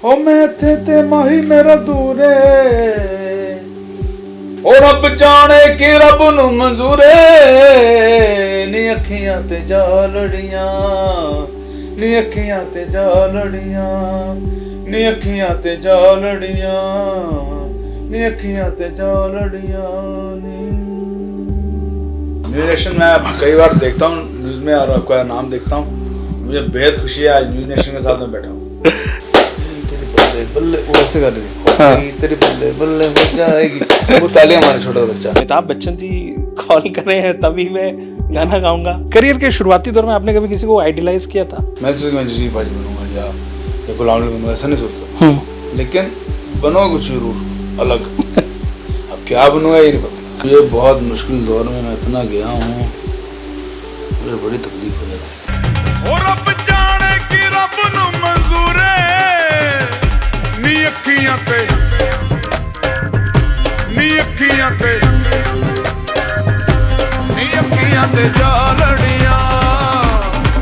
हो मैं थे ते माही मेरा दूरे ओ रब जाने कि रब नू मंजूरे नी अखियां ते जा लड़ियां नी अखियां ते जा लड़ियां नी अखियां ते जा लड़ियां नी अखियां ते जा लड़ियां नी। न्यूज़ नेशन में कई बार देखता हूँ न्यूज़ में और आपका नाम देखता हूँ, मुझे बेहद खुशी है आज न्यूज़ नेशन के साथ में बैठा हूँ। बल्ले उड़ते कर रही तेरी बल्ले बल्ले बच जाएगी वो तालियां मारे छोटा बच्चा। अमिताभ बच्चन जी कॉल कर रहे हैं तभी मैं गाना गाऊंगा। करियर के शुरुआती दौर में आपने कभी किसी को आइडियलाइज किया था? मैं जी भाजी बनूंगा या गुलाम अली बनूंगा ऐसा नहीं सोचता, लेकिन बनूंगा कुछ जरूर अलग। अब क्या बनूंगा ये नहीं पता। ये बहुत मुश्किल दौर में मैं इतना गया हूँ, मुझे बड़ी तकलीफ हो जाती है। अखियां ते नी अखियां ते नी अखियां ते जा लड़ियां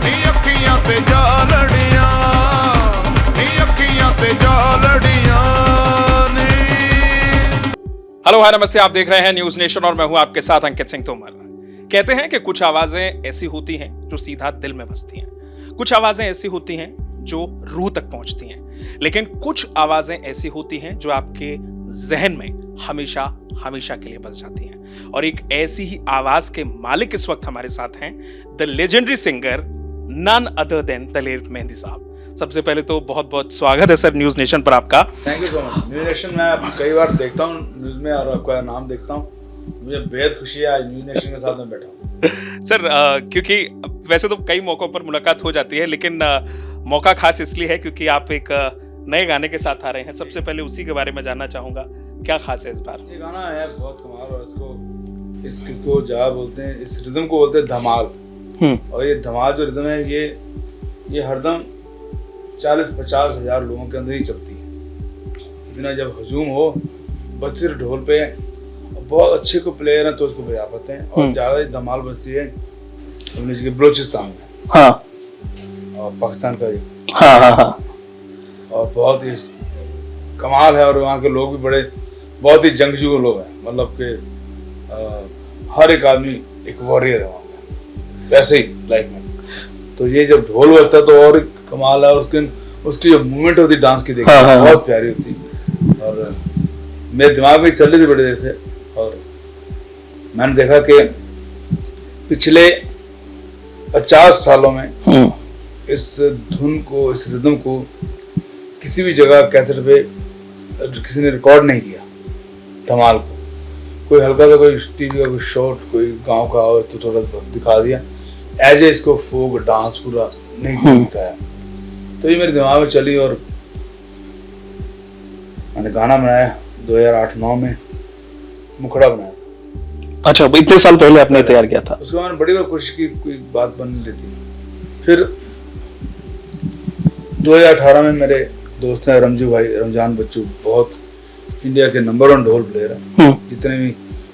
नी अखियां ते जा लड़ियां नी अखियां ते जा लड़ियां नी। हेलो हाय नमस्ते, आप देख रहे हैं न्यूज़ नेशन और मैं हूं आपके साथ अंकित सिंह तोमर। कहते हैं कि कुछ आवाजें ऐसी होती हैं जो सीधा दिल में बसती हैं, कुछ आवाजें ऐसी होती हैं जो रूह तक पहुंचती हैं, लेकिन कुछ आवाजें ऐसी होती हैं जो आपके जहन में हमेशा हमेशा के लिए बस जाती हैं। और एक ऐसी ही आवाज के मालिक इस वक्त हमारे साथ हैं, the legendary singer none other than Daler Mehndi साहब। सबसे पहले तो बहुत बहुत स्वागत है सर न्यूज़ नेशन पर आपका। Thank you so much. News nation में कई बार देखता हूँ न्यूज़ में और आपका नाम देखता हूँ, मुझे बेहद खुशी है आज न्यूज़ नेशन के साथ में बैठा हूँ। सर क्योंकि वैसे तो कई मौकों पर मुलाकात हो जाती है, लेकिन मौका खास इसलिए है क्योंकि आप एक नए गाने के साथ आ रहे हैं। सबसे पहले उसी के बारे में जानना चाहूंगा, क्या खास है इस बार? ये गाना है बहुत कमाल और इसको जा बोलते हैं, इस रिदम को बोलते हैं धमाल। और ये धमाल जो रिदम है ये हरदम 40-50 हजार लोगों के अंदर ही चलती है। इतना जब हजूम हो बजती ढोल पे, बहुत अच्छे को प्लेयर हैं तो उसको बजा पाते हैं। और ज्यादा धमाल बजती है अपने बलोचिस्तान में, हाँ, और पाकिस्तान का ये, हाँ। और बहुत ही कमाल है और वहाँ के लोग भी बड़े बहुत ही जंगजू लोग हैं, मतलब कि हर एक आदमी एक वॉरियर है वहाँ पे, वैसे ही लाइफ में। तो ये जब ढोल होता है तो और कमाल है, और उसकी जो मूवमेंट होती है डांस की देखिए, बहुत प्यारी होती है। और मेरे दिमाग में चल रही थी बड़ी देर से, और मैंने देखा कि पिछले 50 सालों में इस धुन को, इस रिदम को किसी भी जगह कैसेट पे किसी ने रिकॉर्ड नहीं किया। धमाल को कोई हल्का सा कोई टीवी का कोई शॉट कोई गांव का हो तो थोड़ा दिखा दिया, एज ए इसको फोक डांस पूरा नहीं दिखाया। तो ये मेरे दिमाग में चली और मैंने गाना बनाया 2008-9 में, मुखड़ा बनाया। अच्छा, इतने साल पहले आपने तैयार किया था? उसके बाद बड़ी बार कोशिश की, कोई बात बन नहीं रही थी। फिर 2018 में मेरे दोस्त हैं रमजू भाई, रमजान बच्चू, बहुत इंडिया के नंबर 1 ढोल प्लेयर है। जितने भी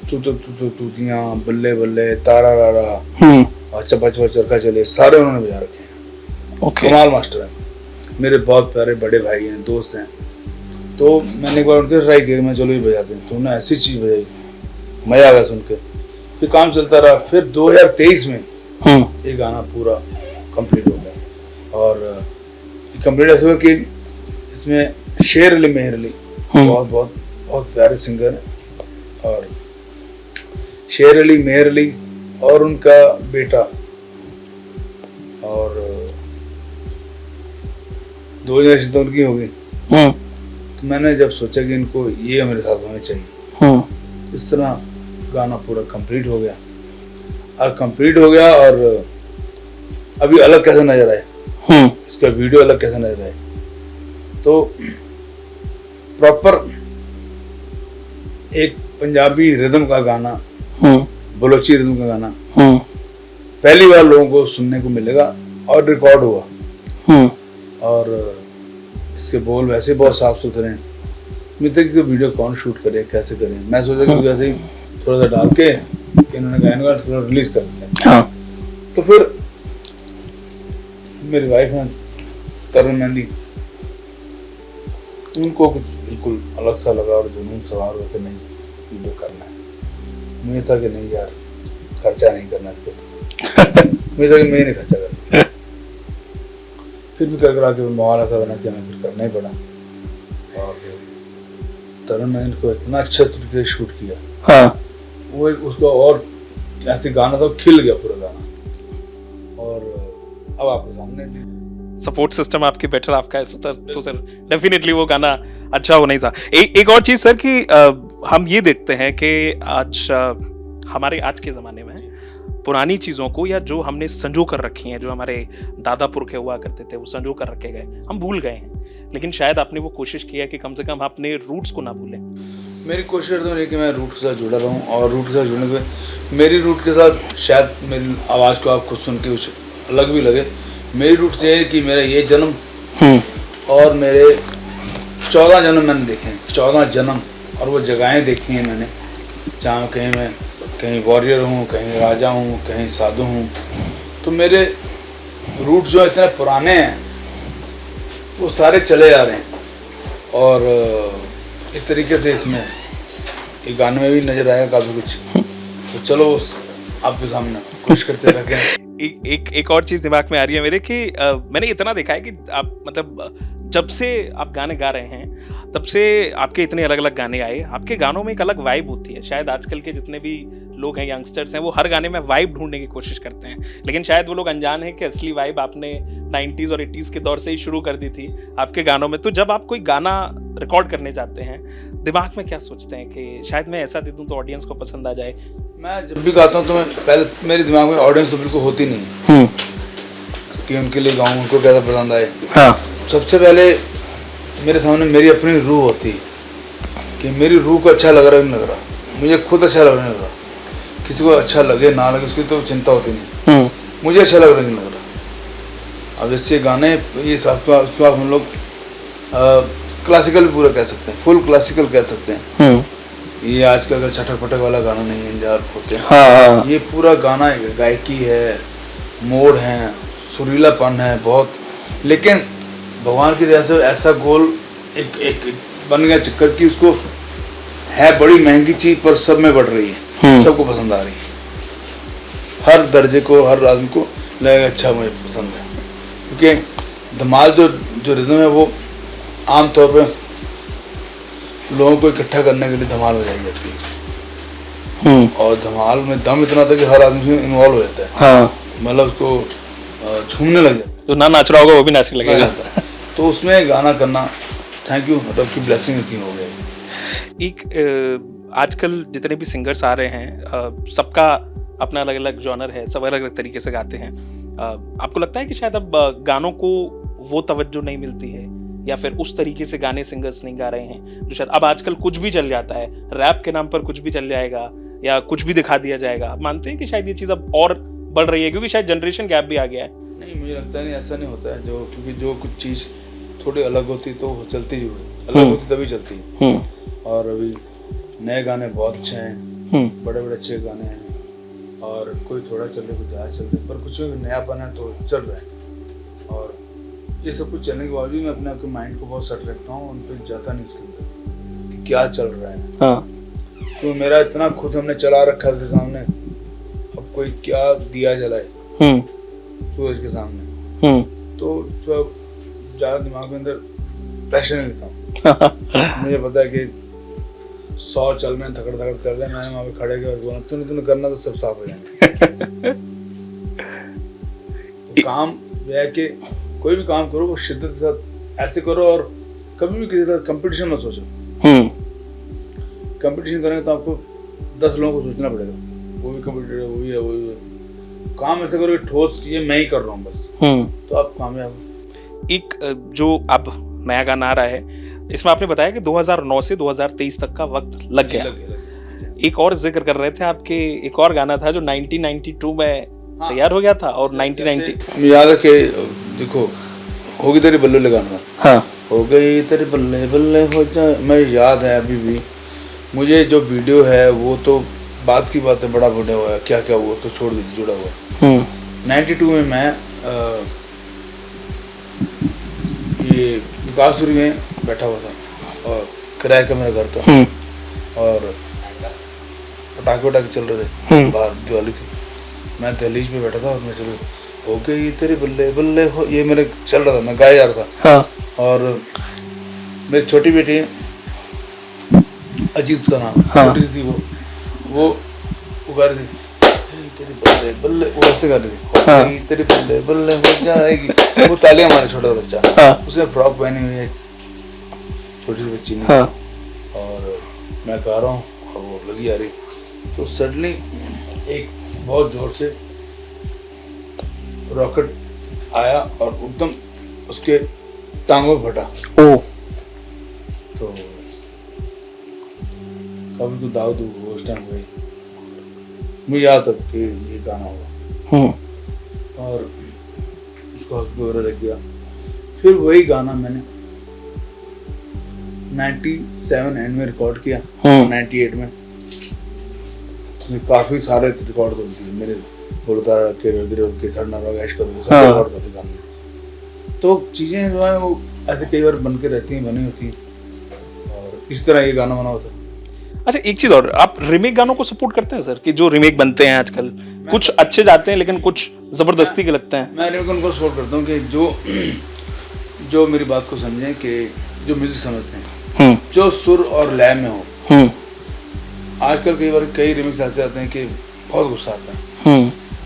तूतियां, बल्ले बल्ले, तारा रारा और चपा चपा चरखा चले, सारे उन्होंने बजा रखे हैं। कमाल मास्टर है, मेरे बहुत प्यारे बड़े भाई हैं, दोस्त हैं। तो मैंने एक बार उनके ट्राई किया, मैं चलो ये बजाते हैं, तो उन्होंने ऐसी चीज बजाई, मजा आ गया सुन के। फिर काम चलता रहा। फिर 2023 में ये गाना पूरा कंप्लीट हो गया। और कंप्लीट ऐसा हुआ कि इसमें शेर अली मेहर अली बहुत बहुत बहुत प्यारे सिंगर हैं, और शेर अली मेहर अली और उनका बेटा, और 2 जनरेशन तो उनकी होगी। तो मैंने जब सोचा कि इनको ये मेरे साथ होना चाहिए, इस तरह गाना पूरा कंप्लीट हो गया। और अभी अलग कैसे नजर आए, इसका वीडियो अलग कैसे नजर आए, तो प्रॉपर एक पंजाबी रिदम का गाना, बलोची रिदम का गाना पहली बार लोगों को सुनने को मिलेगा और रिकॉर्ड हुआ। और इसके बोल वैसे बहुत साफ सुथरे हैं। मुझे कि वीडियो कौन शूट करे, कैसे करें, मैं सोचा कि वैसे ही थोड़ा सा डाल के इन्होंने गाना थोड़ा रिलीज कर दिया। तो फिर मेरी वाइफ है तरुण मेहंदी, उनको कुछ बिल्कुल अलग सा लगा और जुनून सवार होकर नहीं वीडियो करना है। मुझे था कि नहीं यार, खर्चा नहीं करना इस पर। मुझे था कि मैं नहीं खर्चा करना। फिर भी कर आके माहौल ऐसा बना कि हमें फिर करना ही पड़ा। और तरुण ने इनको इतना अच्छा तरीके से शूट किया। हाँ। वो उसको और ऐसे गाना था, खिल गया पूरा गाना। और अब आपके सामने सपोर्ट सिस्टम आपकी बेटर आपका है तो सर डेफिनेटली वो गाना अच्छा होना ही था। एक और चीज सर कि हम ये देखते हैं कि आज हमारे आज के ज़माने में पुरानी चीज़ों को या जो हमने संजो कर रखी हैं, जो हमारे दादा पुरखे हुआ करते थे वो संजो कर रखे गए, हम भूल गए हैं। लेकिन शायद आपने वो कोशिश की है कि कम से कम अपने रूट्स को ना भूलें। मेरी कोशिश तो है कि मैं रूट के साथ जुड़ा रहूं, और रूट के साथ जुड़ने के मेरी रूट के साथ शायद मेरी आवाज़ को आपको सुन के कुछ अलग भी लगे। मेरी रूट ये है कि मेरा ये जन्म और मेरे 14 जन्म मैंने देखे हैं, 14 जन्म, और वो जगहें देखी हैं मैंने, जहाँ कहीं मैं कहीं वॉरियर हूँ, कहीं राजा हूँ, कहीं साधु हूँ। तो मेरे रूट जो इतने पुराने हैं वो सारे चले जा रहे हैं। और इस तरीके से इसमें एक गाने में भी नजर आएगा काफ़ी कुछ। तो चलो आपके सामने कोशिश करते रखें। एक और चीज दिमाग में आ रही है मेरे कि मैंने इतना देखा है कि आप मतलब जब से आप गाने गा रहे हैं तब से आपके इतने अलग अलग गाने आए, आपके गानों में एक अलग वाइब होती है। शायद आजकल के जितने भी लोग हैं, यंगस्टर्स हैं, वो हर गाने में वाइब ढूंढने की कोशिश करते हैं, लेकिन शायद वो लोग अनजान है कि असली वाइब आपने 90s और 80s के दौर से ही शुरू कर दी थी आपके गानों में। तो जब आप कोई गाना रिकॉर्ड करने जाते हैं, दिमाग में क्या सोचते हैं कि शायद मैं ऐसा दे दूं तो ऑडियंस को पसंद आ जाए? मैं जब भी गाता हूँ तो मैं पहले मेरे दिमाग में ऑडियंस तो बिल्कुल होती नहीं कि उनके लिए गाऊँ, उनको कैसा पसंद आए। हाँ। सबसे पहले मेरे सामने मेरी अपनी रूह होती है कि मेरी रूह को अच्छा लग रहा है नहीं लग रहा, मुझे खुद अच्छा लग रहा नहीं लग रहा, किसी को अच्छा लगे ना लगे उसकी तो चिंता होती नहीं, मुझे अच्छा लग रहा नहीं लग रहा। अब जैसे गाने ये उसको हम लोग क्लासिकल पूरा कह सकते हैं, फुल क्लासिकल कह सकते हैं। ये आजकल का छटक पटक वाला गाना नहीं है जहाँ होते हैं। हाँ। ये पूरा गाना गायकी है, मोड़ है, सुरीलापन है बहुत। लेकिन भगवान की दया से ऐसा गोल एक बन गया चक्कर की उसको है बड़ी महंगी चीज पर सब में बढ़ रही है, सबको पसंद आ रही है, हर दर्जे को हर आदमी को लगेगा अच्छा मुझे पसंद है। क्योंकि धमाल जो रिदम है वो आम तौर पे लोगों को इकट्ठा करने के लिए धमाल बजाई जाती है। और धमाल में दम इतना था कि हर आदमी इन्वॉल्व हो जाता है। हाँ। मतलब उसको झूमने लग जाता है, जो ना नाच रहा होगा वो भी नाचने लगेगा। तो उसमें गाना करना, थैंक यू, मतलब की ब्लेसिंग इतनी हो गई। एक आजकल जितने भी सिंगर्स आ रहे हैं, सबका अपना अलग अलग जॉनर है, सब अलग अलग तरीके से गाते हैं। आपको लगता है कि शायद अब गानों को वो तवज्जो नहीं मिलती है, या फिर उस तरीके से गाने सिंगर्स नहीं गा रहे हैं जो शायद अब आजकल कुछ भी चल जाता है, रैप के नाम पर कुछ भी चल जाएगा या कुछ भी दिखा दिया जाएगा? आप मानते हैं कि शायद ये चीज़ अब और बढ़ रही है क्योंकि शायद जनरेशन गैप भी आ गया है? नहीं, मुझे लगता नहीं, ऐसा नहीं होता है। क्योंकि जो कुछ चीज़ थोड़ी अलग होती तो वो चलती ही अलग होती तभी चलती है। और अभी नए गाने बहुत अच्छे हैं, बड़े बड़े अच्छे गाने हैं, और कोई थोड़ा चल रहे, कोई ज़्यादा चल रहे, पर कुछ नयापन है तो चल रहा है। और ये सब कुछ चलने के बावजूद मैं अपने आपके माइंड को बहुत सेट रखता हूँ, उन पर जाता नहीं उसके अंदर कि क्या चल रहा है। हाँ। तो मेरा इतना खुद हमने चला रखा है सामने, अब कोई क्या दिया जलाए सूरज के सामने, तो ज़्यादा दिमाग के अंदर प्रेशर नहीं लेता हूँ। मुझे पता है कि 100 चल रहे हैं, थकड़ कर रहे हैं, मैंने वहाँ पे खड़े के बोला तूने करना तो सब साफ हो जाएंगे। तो काम यह है कि कोई भी काम करो वो शिद्दत के साथ ऐसे करो, और कभी भी किसी के साथ कंपटीशन मत सोचो। कंपटीशन करेंगे तो आपको 10 लोगों को सोचना पड़ेगा, वो भी कंपटीटर है, वो भी है, वो भी है। काम ऐसे करो कि ठोस ये मैं ही कर रहा हूँ बस, तो आप कामयाब हो। एक जो अब नया गाना आ रहा है, इसमें आपने बताया कि 2009 से 2023 तक का वक्त लग गया। एक और जिक्र कर रहे थे आपके, एक और गाना था जो 1992 में तैयार हो गया था, और 1990 याद है कि देखो होगी तेरी बल्ले लगाना। हाँ। हो गई तेरी बल्ले बल्ले हो जाए, मैं याद है अभी भी मुझे। जो वीडियो है वो तो बात की बात है, बड़ा बड़ा हुआ है, क्या क्या हुआ तो छोड़ दीजिए, जुड़ा हुआ। 92 में मैं ये विकासपुरी में बैठा हुआ था, किराए का मेरा घर था और पटाखे वटाखे चल रहे थे, बाहर दिवाली थी। मैं दहलीज पे बैठा था और मैं चलो हो गई तेरी बल्ले बल्ले हो, ये मेरे चल रहा था, मैं गाया जा रहा था। और मेरी छोटी बेटी अजीत का नाम, छोटी थी वो गा रही थी तेरी बल्ले बल्ले, वो ऐसे कर रही थी, हो गई तेरी बल्ले बल्ले हो जाएगी। वो तालियां मारे, छोटा बच्चा, उसने फ्रॉक पहनी हुई है, छोटी सी बच्ची ने, और मैं गा रहा हूँ और वो लगी आ रही। तो सडनली एक बहुत जोर से रॉकेट आया और एकदम उसके टांगों में फटा। तो कभी तो दाऊद उस टाइम हुई, मुझे याद था कि ये गाना होगा और उसको हक लग गया। फिर वही गाना मैंने 97 एंड में रिकॉर्ड किया, 98 में काफी सारे रिकॉर्ड होती है मेरे, बोलता के रिकॉर्ड करते गाने। तो चीजें जो है वो ऐसे कई बार बन के रहती हैं, बनी होती हैं, और इस तरह ये गाना बना होता है। अच्छा, एक चीज और, आप रीमेक गानों को सपोर्ट करते हैं सर? कि जो रीमेक बनते हैं आजकल, कुछ अच्छे जाते हैं लेकिन कुछ जबरदस्ती के लगते हैं। मैं रीमेक उनको सपोर्ट करता हूँ कि जो मेरी बात को समझें, कि जो म्यूजिक समझते हैं, जो सुर और लय में हो। आजकल कई बार कई रिमिक्स ऐसे आते हैं कि बहुत गुस्सा आता है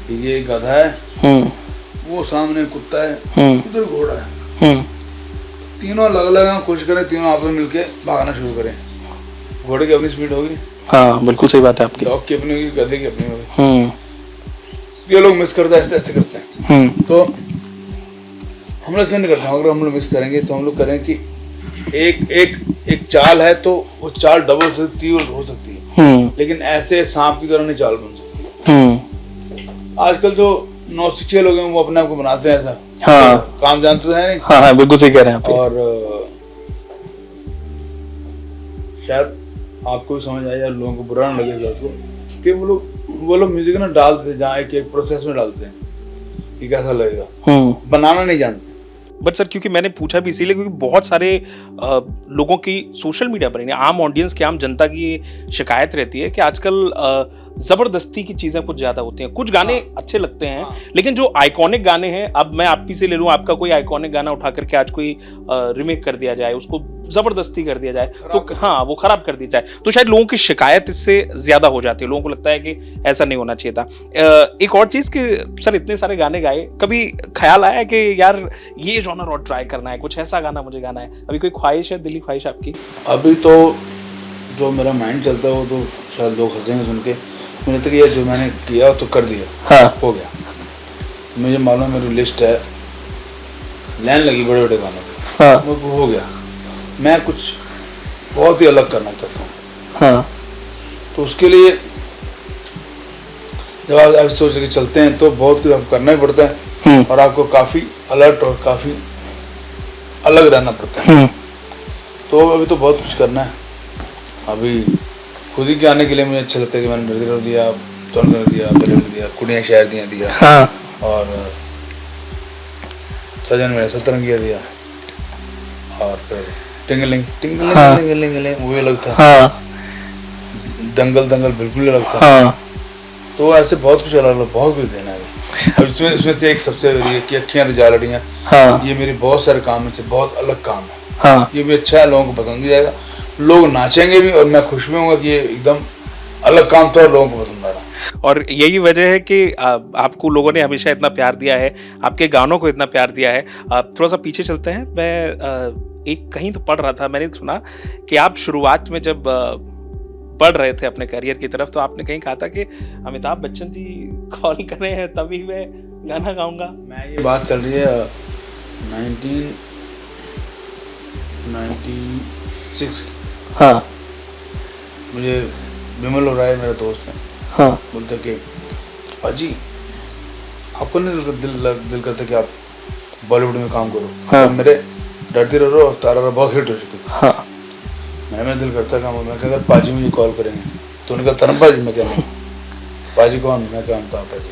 कि ये गधा है, वो सामने कुत्ता है, उधर घोड़ा है, तीनों अलग अलग कोशिश करें, तीनों आपस में मिलके भागना शुरू करें। घोड़े की अपनी स्पीड होगी, हाँ बिल्कुल सही बात है आपकी, डॉग की अपनी होगी, गधे की अपनी होगी। ये लोग मिस करते हैं, ऐसे करते हैं। तो हम लोग क्यों नहीं करते? अगर हम लोग मिस करेंगे तो हम लोग करें कि एक चाल है तो वो चाल डबल हो सकती है, लेकिन ऐसे सांप की तरह नहीं चाल बन सकती। आजकल जो नौसिखिए लोग हैं वो अपने आप को बनाते हैं ऐसा, काम जानते तो है नहीं। हाँ बिल्कुल सही कह रहे हैं आप। और शायद आपको भी समझ आए या लोगों को बुरा ना लगे को, कि वो लोग म्यूजिक ना डालते हैं जहाँ एक प्रोसेस में डालते हैं कि कैसा लगेगा, बनाना नहीं जानते। बट सर, क्योंकि मैंने पूछा भी इसीलिए क्योंकि बहुत सारे लोगों की सोशल मीडिया पर, आम ऑडियंस की, आम जनता की शिकायत रहती है कि आजकल जबरदस्ती की चीजें कुछ ज्यादा होती हैं। कुछ गाने अच्छे लगते हैं, लेकिन जो आइकॉनिक गाने हैं, अब मैं आप ही से ले लूं, आपका कोई आइकॉनिक गाना उठा करके आज कोई रिमेक कर दिया जाए, उसको जबरदस्ती कर दिया जाए, तो हाँ वो खराब कर दिया जाए, तो शायद लोगों की शिकायत इससे ज्यादा हो जाती है। लोगों को लगता है कि ऐसा नहीं होना चाहिए था। एक और चीज कि सर, इतने सारे गाने गाए, कभी ख्याल आया कि यार ये जॉनर और ट्राई करना है, कुछ ऐसा गाना मुझे गाना है? अभी कोई ख्वाहिश है, दिली ख्वाहिश आपकी? अभी तो जो मेरा माइंड चलता है वो तो शायद लोग हंसेंगे सुन के, मुझे तो ये जो मैंने किया तो कर दिया, हो गया। मुझे मालूम मेरी लिस्ट है, लाइन लगी बड़े बड़े गानों की, वो हो गया। मैं कुछ बहुत ही अलग करना चाहता हूँ, तो उसके लिए जब आप सोच के चलते हैं तो बहुत कुछ आपको करना ही पड़ता है, और आपको काफ़ी अलर्ट और काफ़ी अलग रहना पड़ता है। तो अभी तो बहुत कुछ करना है। अभी खुद ही के आने के लिए मुझे अच्छा लगता है कि मैंने नृत्य दिया, तोड़ दिया, फिल्म दिया, कुड़ियाँ शायर दिया, और सजन मेरे सतरंगिया दिया, और फिर टिंगलिंग टिंगलिंग टिंगलिंग वो भी अलग था, दंगल दंगल बिल्कुल अलग था। तो ऐसे बहुत कुछ अलग अलग बहुत कुछ देना है। अब इसमें से एक सबसे बड़ी कि अखियाँ तो जा लड़ियाँ, ये मेरे बहुत सारे काम में से बहुत अलग काम है। ये भी अच्छा है, लोगों को पसंद भी आएगा, लोग नाचेंगे भी, और मैं खुश भी होऊंगा कि ये एकदम अलग काम था और लोगों को पसंद आ रहा। और यही वजह है कि आपको लोगों ने हमेशा इतना प्यार दिया है, आपके गानों को इतना प्यार दिया है। थोड़ा सा पीछे चलते हैं। मैं एक कहीं तो पढ़ रहा था, मैंने सुना कि आप शुरुआत में जब बढ़ रहे थे अपने करियर की तरफ, तो आपने कहीं कहा था कि अमिताभ बच्चन जी कॉल कर रहे हैं तभी मैं गाना गाऊंगा। मैं ये बात चल रही है 1996। मुझे विमल राय मेरा दोस्त है, बोलते कि पाजी आपको नहीं दिल करता कि आप बॉलीवुड में काम करो? तो मेरे डरती रहो और तारा रहो बहुत हिट हो चुके थे। मेरा दिल करता काम, मैं अगर पाजी मुझे कॉल करेंगे तो उन्होंने कहा तरम पाजी, मैं क्या नहीं पाजी कौन? मैं क्या अमिताभ पाजी।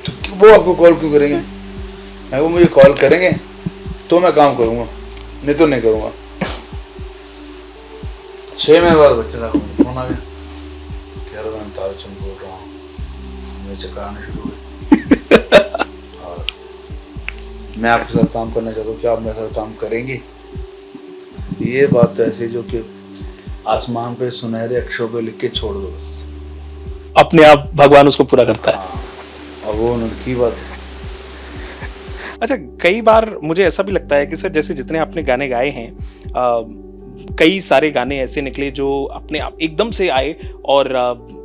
तो वो आपको कॉल क्यों करेंगे? मैं वो मुझे कॉल करेंगे तो मैं काम करूँगा, नहीं तो नहीं करूँगा। 6 महीने बाद बच्चे का फोन आ गया, कह रहा मैं तारचंद बोल रहा हूँ, मुझे चक्कर आने शुरू हुए और मैं आपके साथ काम करना चाहता हूँ, क्या आप मेरे साथ काम करेंगे? ये बात तो ऐसी जो कि आसमान पे सुनहरे अक्षरों पे लिख के छोड़ दो बस, अपने आप भगवान उसको पूरा करता है। हाँ, और वो उनकी बात है। अच्छा, कई बार मुझे ऐसा भी लगता है कि सर जैसे जितने आपने गाने गाए हैं, कई सारे गाने ऐसे निकले जो अपने आप एकदम से आए और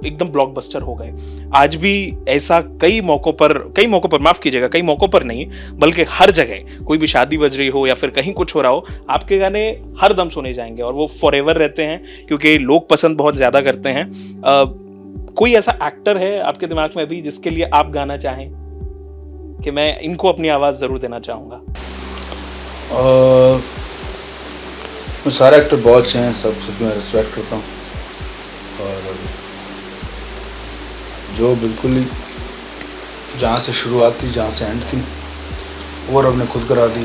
एकदम ब्लॉकबस्टर हो गए। आज भी ऐसा कई मौकों पर माफ कीजिएगा, कई मौकों पर नहीं बल्कि हर जगह कोई भी शादी बज रही हो या फिर कहीं कुछ हो रहा हो, आपके गाने हर दम सुने जाएंगे और वो फॉरएवर रहते हैं क्योंकि लोग पसंद बहुत ज्यादा करते हैं। कोई ऐसा एक्टर है आपके दिमाग में अभी जिसके लिए आप गाना चाहें कि मैं इनको अपनी आवाज जरूर देना चाहूंगा? सारे एक्टर बहुत अच्छे हैं, सबकी मैं रिस्पेक्ट करता हूँ और जो बिल्कुल ही जहाँ से शुरुआत थी, जहाँ से एंड थी, वो रब ने खुद करा दी।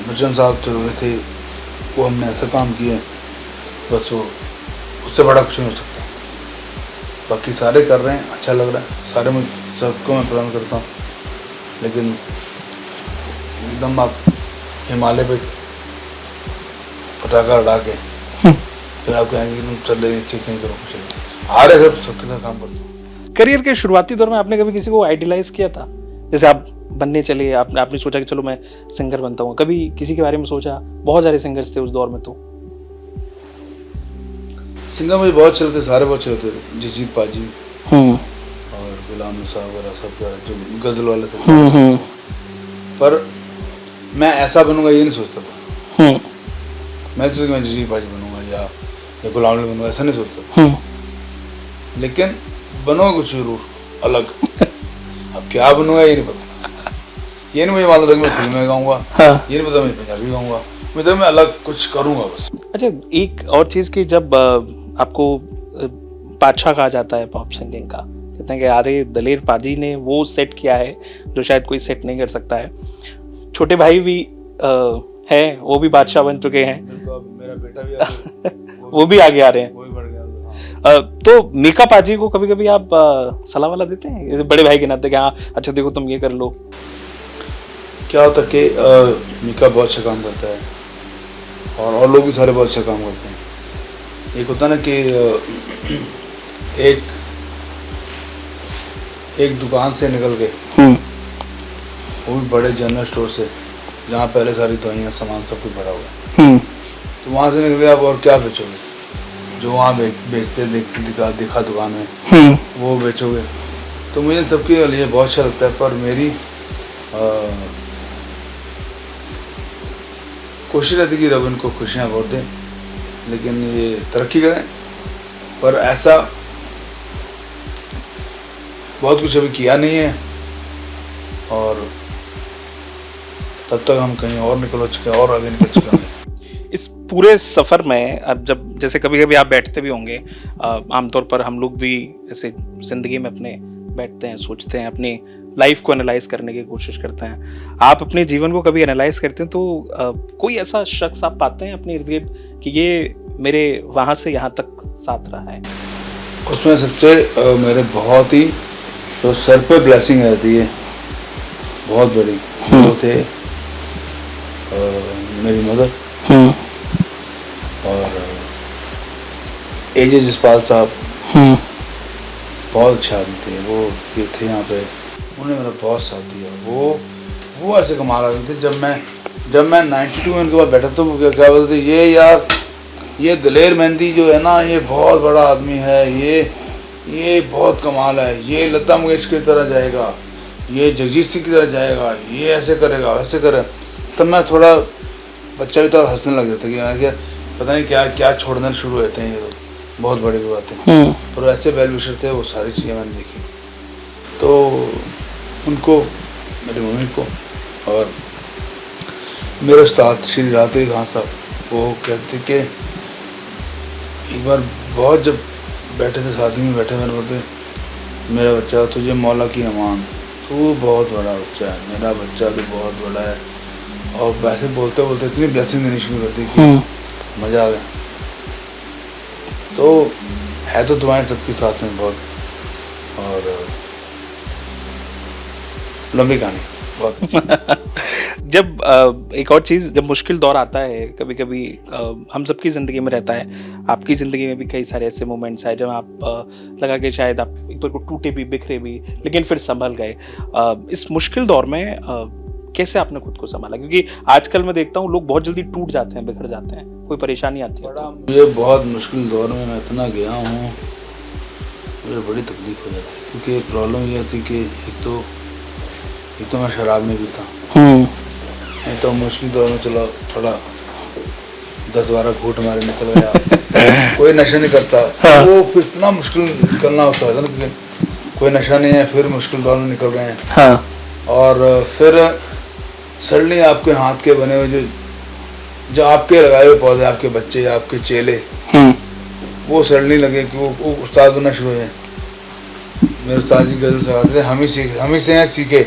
बच्चन साहब तो हुए थे, वो हमने ऐसा काम किया बस, वो उससे बड़ा कुछ नहीं हो सकता। बाकी सारे कर रहे हैं, अच्छा लग रहा है, सारे में सबको मैं पसंद करता हूँ, लेकिन एकदम आप हिमालय पे पटाखा उड़ा के फिर आप कहेंगे कि तुम चल रहे चेक नहीं करो, कुछ आ रहे सब सबके साथ काम करते हो। करियर के शुरुआती दौर में आपने कभी किसी को आइडियलाइज किया था? जैसे आप बनने चले, आपने सोचा कि चलो मैं सिंगर बनता हूँ, कभी किसी के बारे में सोचा? बहुत सारे सिंगर्स थे उस दौर में, तो सिंगर मुझे बहुत चलते, सारे बहुत चलते थे, जगजीत पाजी और गुलाम निसार वगैरह सब जो गजल वाले थे। पर मैं ऐसा बनूंगा ये नहीं सोचता था। मैं तो मैं जगजीत पाजी बनूंगा या गुलाम बनूंगा, ऐसा नहीं सोचता था। लेकिन बनूंगा कुछ जरूर अलग। अब क्या बनूंगा ये नहीं पता, ये नहीं मुझे मालूम था कि मैं फिल्म में गाऊंगा, ये नहीं पता मैं पंजाबी गाऊंगा, मैं तो मैं अलग कुछ करूंगा बस। अच्छा, एक और चीज की जब आपको बादशाह कहा जाता है पॉप सिंगिंग का, कहते हैं कि अरे दलेर पाजी ने वो सेट किया है जो शायद कोई सेट नहीं कर सकता है। छोटे भाई भी है, वो भी बादशाह बन चुके हैं, मेरा बेटा भी वो भी आगे आ रहे हैं, वो भी बढ़ गया। तो मीका पाजी को कभी कभी आप सलाह वाला देते हैं बड़े भाई के नाते कि हाँ अच्छा देखो तुम ये कर लो? क्या होता कि मीका बहुत अच्छा काम करता है और लोग भी सारे बहुत अच्छा काम करते हैं। एक होता ना कि एक दुकान से निकल के, वो भी बड़े जनरल स्टोर से, जहाँ पहले सारी दवाइयाँ सामान सब कुछ भरा हुआ है, तो वहाँ से निकल के आप और क्या बेचोगे? जो वहाँ बेचते दिखा दुकान में वो बेचोगे। तो मुझे सबके लिए बहुत अच्छा लगता है, पर मेरी कोशिश रहती कि रब इनको खुशियाँ बहुत दें, लेकिन ये तरक्की करें। पर ऐसा बहुत कुछ अभी किया नहीं है और तब तक हम कहीं और निकल चुके हैं और आगे निकल चुके हैं। इस पूरे सफ़र में अब जब जैसे कभी कभी आप बैठते भी होंगे, आमतौर पर हम लोग भी ऐसे ज़िंदगी में अपने बैठते हैं, सोचते हैं, अपनी लाइफ को एनालाइज करने की कोशिश करते हैं। आप अपने जीवन को कभी एनालाइज करते हैं तो कोई ऐसा शख्स आप पाते हैं अपने इर्द गिर्द कि ये मेरे वहाँ से यहाँ तक साथ रहा है? उसमें सबसे मेरे बहुत ही तो सर पे ब्लेसिंग रहती है बहुत बड़ी, वो थे मेरी मदर और एजे जसपाल साहब, बहुत अच्छे आदमी थे वो, ये थे यहाँ पे, उन्होंने मेरा बहुत साथ दिया। वो ऐसे कमाल आदमी थे। जब मैं 92 में उनके पास बैठा तो वो क्या बोलते थे, ये यार ये दलेर मेहंदी जो है ना, ये बहुत बड़ा आदमी है, ये बहुत कमाल है, ये लता मंगेशकर की तरह जाएगा, ये जगजीत सिंह की तरह जाएगा, ये ऐसे करेगा वैसे करेगा। तब मैं थोड़ा बच्चा भी तो हंसने लग जाता कि पता नहीं क्या छोड़ने शुरू होते हैं ये लोग, बहुत बड़ी बातें। पर ऐसे वेल विशर थे, वो सारी चीज़ें मैंने देखी। तो उनको, मेरी मम्मी को और मेरे उस्ताद श्री रात्रि खान साहब, वो कहते कि एक बार बहुत जब बैठे थे शादी में बैठे, मेरे बोलते मेरा बच्चा तुझे मौला की अमान, तू बहुत बड़ा बच्चा है, मेरा बच्चा तो बहुत बड़ा है। और वैसे बोलते बोलते इतनी ब्लेसिंग देनी शुरू करती कि मज़ा आ गया। तो है तो दुआएं सबके साथ में बहुत, और लंबी कहानी बहुत अच्छी। जब एक और चीज़, जब मुश्किल दौर आता है कभी कभी, हम सबकी ज़िंदगी में रहता है, आपकी ज़िंदगी में भी कई सारे ऐसे मोमेंट्स आए जब आप लगा कि शायद आप एक बार को टूटे भी, बिखरे भी, लेकिन फिर संभल गए। इस मुश्किल दौर में कैसे आपने खुद को संभाला? क्योंकि आजकल मैं देखता हूँ लोग बहुत जल्दी टूट जाते हैं, बिखर जाते हैं, कोई परेशानी आती है। मुझे बहुत मुश्किल दौर में मैं इतना गया हूँ, मुझे बड़ी तकलीफ हो जाती है, क्योंकि प्रॉब्लम ये थी कि एक तो मैं शराब में भी था, नहीं तो मुश्किल दौर में चलो थोड़ा 10-12 घूंट हमारे निकल गया। कोई नशा नहीं करता, वो फिर इतना मुश्किल निकलना होता है ना, क्योंकि कोई नशा नहीं है, फिर मुश्किल दौर में निकल रहे हैं। और फिर सडनली आपके हाथ के बने हुए जो आपके लगाए हुए पौधे, आपके बच्चे, आपके चेले, वो सडनली लगे कि वो उस्ताद बनना शुरू हो जाए। मेरे उस्ताद जी गजल सिखाते थे, हम ही से सीखे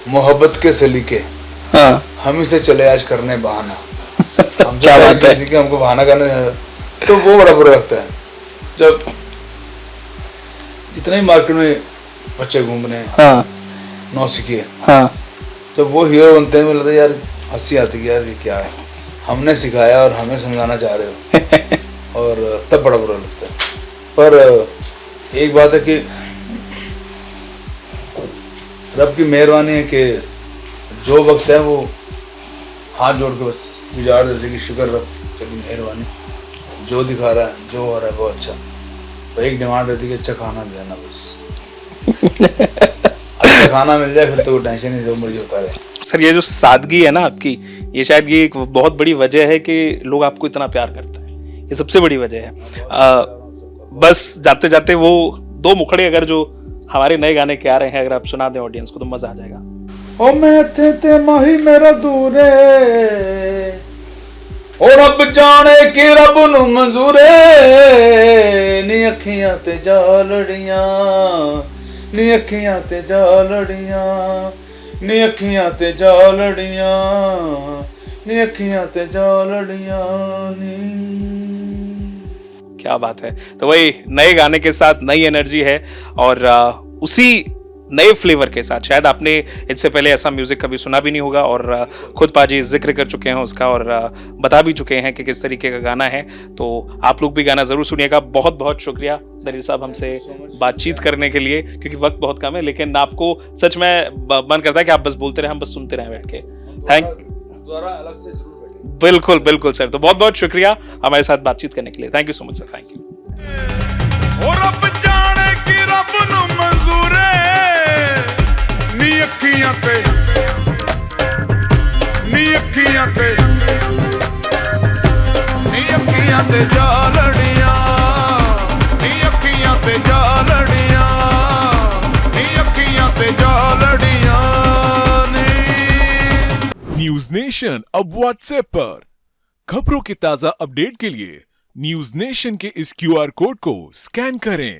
मोहब्बत के सलीके, हम ही से चले आज करने बहाना। क्या बात है। सीखे हमको बहाना करने, तो वो बड़ा बुरा लगता है जब जितने ही मार्केट में बच्चे घूम रहे हैं नौसिखिए, जब वो हीरो बनते हैं, मुझे लगता है यार हंसी आती है, यार ये क्या है, हमने सिखाया और हमें समझाना चाह रहे हो। और तब बड़ा बुरा लगता है। पर एक बात है कि रब की मेहरबानी है कि जो वक्त है वो हाथ जोड़ के बस गुजार देते कि शुक्र रब की मेहरबानी, जो दिखा रहा है, जो हो रहा है बहुत अच्छा। तो एक डिमांड रहती है कि अच्छा खाना देना, बस अच्छा खाना मिल जाए फिर तो टेंशन नहीं, जो मर्जी होता है। सर ये जो सादगी है ना आपकी, ये शायद ये एक बहुत बड़ी वजह है कि लोग आपको इतना प्यार करते हैं, ये सबसे बड़ी वजह है। बस जाते जाते वो 2 मुखड़े अगर जो हमारे नए गाने के आ रहे हैं, अगर आप सुना दें ऑडियंस को तो मजा आ जाएगा। ओ मैं थे माही मेरा दूरे, ओ रब जाने कि रब नू मंजूरे, नी अखियां ते जा लड़ियां, नी अखियां ते जा लड़ियां, नी अखियां ते जा लड़ियां, नी अखियां ते जा लड़ियां नी। क्या बात है। तो वही नए गाने के साथ नई एनर्जी है, और उसी नए फ्लेवर के साथ, शायद आपने इससे पहले ऐसा म्यूजिक कभी सुना भी नहीं होगा, और खुद पाजी जिक्र कर चुके हैं उसका, और बता भी चुके हैं कि किस तरीके का गाना है। तो आप लोग भी गाना जरूर सुनिएगा। बहुत बहुत शुक्रिया दलील साहब हमसे बातचीत करने के लिए, क्योंकि वक्त बहुत कम है, लेकिन आपको सच में मन करता है कि आप बस बोलते रहे, हम बस सुनते रहे बैठ के। अलग से जरूर बैठेंगे। बिल्कुल बिल्कुल सर। तो बहुत बहुत शुक्रिया हमारे साथ बातचीत करने के लिए। Thank you so much sir. Thank you. अखियां ते जा लड़ियां, नी अखियां ते जा लड़ियां, नी अखियां ते जा लड़ियां नी। न्यूज नेशन अब व्हाट्सएप पर खबरों के ताजा अपडेट के लिए न्यूज नेशन के इस QR कोड को स्कैन करें।